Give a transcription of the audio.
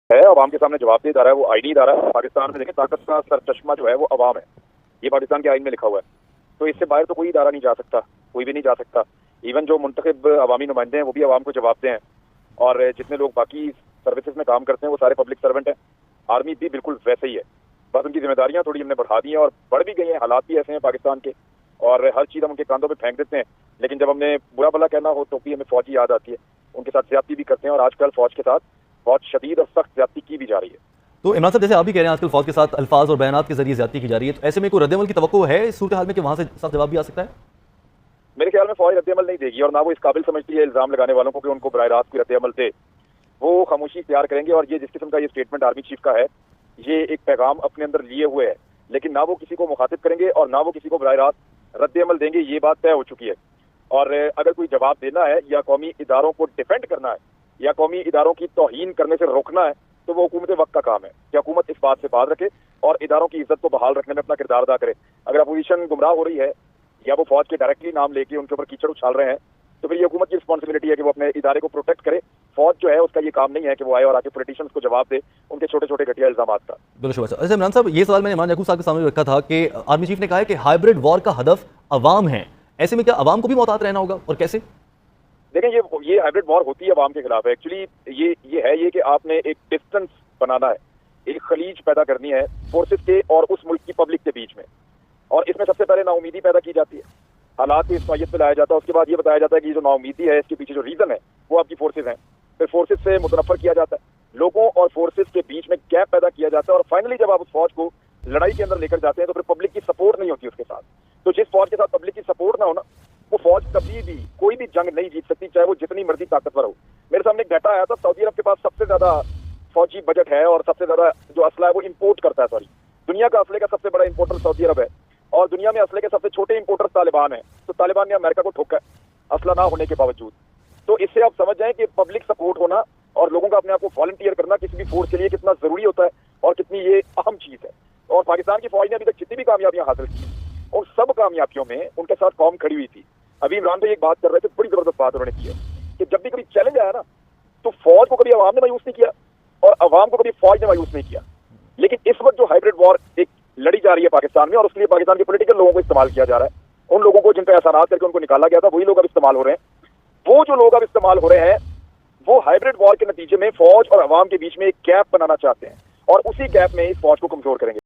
है, अवाम के सामने जवाब दे जा रहा है, वो आईनी इदारा है। पाकिस्तान में देखें ताकत का सरचश्मा जो है वो अवाम है, ये पाकिस्तान के आइन में लिखा हुआ है। तो इससे बाहर तो कोई इदारा नहीं जा सकता, कोई भी नहीं जा सकता। इवन जो मुंतखब अवामी नुमाइंदे हैं वो भी अवाम को जवाब दें, और जितने लोग बाकी सर्विसेज में काम करते हैं वो सारे पब्लिक सर्वेंट हैं। आर्मी भी बिल्कुल वैसे ही है, बस उनकी जिम्मेदारियां थोड़ी हमने बढ़ा दी हैं और बढ़ भी गई हैं। हालात भी ऐसे हैं पाकिस्तान के, और हर चीज़ हम उनके कांधों पे फेंक देते हैं। लेकिन जब हमने बुरा भला कहना हो तो भी हमें फौजी याद आती है, उनके साथ ज्यादती भी करते हैं, और आजकल फौज के साथ बहुत शदीद और सख्त ज्यादती की भी जा रही है। तो इमरान साहब, जैसे आप भी कह रहे हैं आजकल फौज के साथ अल्फाज और बयानात के जरिए ज्यादती की जा रही है, तो ऐसे में कोई रद्द-ए-अमल की तवक्को है इस सूरत हाल में कि वहां से सख्त जवाब भी आ सकता है? मेरे ख्याल में फौज रद्द-ए-अमल नहीं देगी, और ना वो इस काबिल समझती है इल्जाम लगाने वालों को कि उनको बराह रास्त कोई रद्द-ए-अमल दे। वो खामोशी इख्तियार करेंगे, और ये जिस किस्म का ये स्टेटमेंट आर्मी चीफ का है, ये एक पैगाम अपने अंदर लिए हुए है, लेकिन ना वो किसी को मुखातिब करेंगे और ना वो किसी को बराह रास्त रद्द-ए-अमल देंगे। ये बात तय हो चुकी है। और अगर कोई जवाब देना है या कौमी इदारों को डिफेंड करना है या कौमी इदारों की तौहीन करने से रोकना है, तो वो हुकूमत वक्त का काम है कि हुकूमत इस बात से बात रखे और इदारों की इज्जत को बहाल रखने में अपना किरदार अदा करे। अगर अपोजिशन गुमराह हो रही है या वो फौज के डायरेक्टली नाम लेके उनके ऊपर कीचड़ उछाल रहे हैं, तो फिर ये हुकूमत की रिस्पॉन्सिबिलिटी है कि वो अपने इदारे को प्रोटेक्ट करे। फौज जो है उसका ये काम नहीं है कि वो आए और आके पॉलिटिशियंस को जवाब दे उनके छोटे छोटे घटिया इल्जामात का। बिल्कुल। अच्छा इमरान साहब, ये सवाल मैंने इमरान याकूब साहब के सामने रखा था कि आर्मी चीफ ने कहा है कि हाइब्रिड वॉर का हदफ अवाम है। ऐसे में क्या अवाम को भी मोहतात रहना होगा, और कैसे? देखें, ये हाइब्रिड वॉर होती है अवाम के खिलाफ है। एक्चुअली ये है ये कि आपने एक डिस्टेंस बनाना है, एक खलीज पैदा करनी है फोर्सेस के और उस मुल्क की पब्लिक के बीच में, और इसमें सबसे पहले नाउमीदी पैदा की जाती है, हालात को इस नौयत पे लाया जाता है। उसके बाद ये बताया जाता है कि जो नाउमीदी है इसके पीछे जो रीजन है वो आपकी फोर्सेस हैं। फिर फोर्सेस से मुतनफर किया जाता है, लोगों और फोर्सेस के बीच में गैप पैदा किया जाता है, और फाइनली जब आप उस फौज को लड़ाई के अंदर लेकर जाते हैं तो फिर पब्लिक की सपोर्ट नहीं होती उसके साथ। तो जिस फौज के साथ पब्लिक की सपोर्ट ना हो ना, वो फौज कभी भी कोई भी जंग नहीं जीत सकती, चाहे वो जितनी मर्जी ताकतवर हो। मेरे सामने एक डाटा आया था, सऊदी अरब के पास सबसे ज्यादा फौजी बजट है और सबसे ज्यादा जो असला है वो इंपोर्ट करता है। सॉरी, दुनिया का असले का सबसे बड़ा इंपोर्टर सऊदी अरब है, और दुनिया में असले के सबसे छोटे इंपोर्टर तालिबान है। तो तालिबान ने अमेरिका को ठोका असला ना होने के बावजूद। तो इससे आप समझ जाएं कि पब्लिक सपोर्ट होना और लोगों का अपने आप को वॉलंटियर करना किसी भी फोर्स के लिए कितना जरूरी होता है और कितनी ये अहम चीज है। और पाकिस्तान की फौज ने अभी तक जितनी भी कामयाबियां हासिल की, उन सब कामयाबियों में उनके साथ कौम खड़ी हुई थी। अभी इमरान भाई एक बात कर रहे थे, बड़ी जबरदस्त बात उन्होंने की है कि जब भी कभी चैलेंज आया ना, तो फौज को कभी अवाम ने मायूस नहीं किया और अवाम को कभी फौज ने मायूस नहीं किया। लेकिन इस वक्त जो हाइब्रिड वॉर एक लड़ी जा रही है पाकिस्तान में, और उसके लिए पाकिस्तान के पॉलिटिकल लोगों को इस्तेमाल किया जा रहा है, उन लोगों को जिन पर एहसानात करके उनको निकाला गया था वही लोग अब इस्तेमाल हो रहे हैं। वो जो लोग अब इस्तेमाल हो रहे हैं वो हाइब्रिड वॉर के नतीजे में फौज और अवाम के बीच में एक गैप बनाना चाहते हैं, और उसी गैप में इस फौज को कमजोर करेंगे।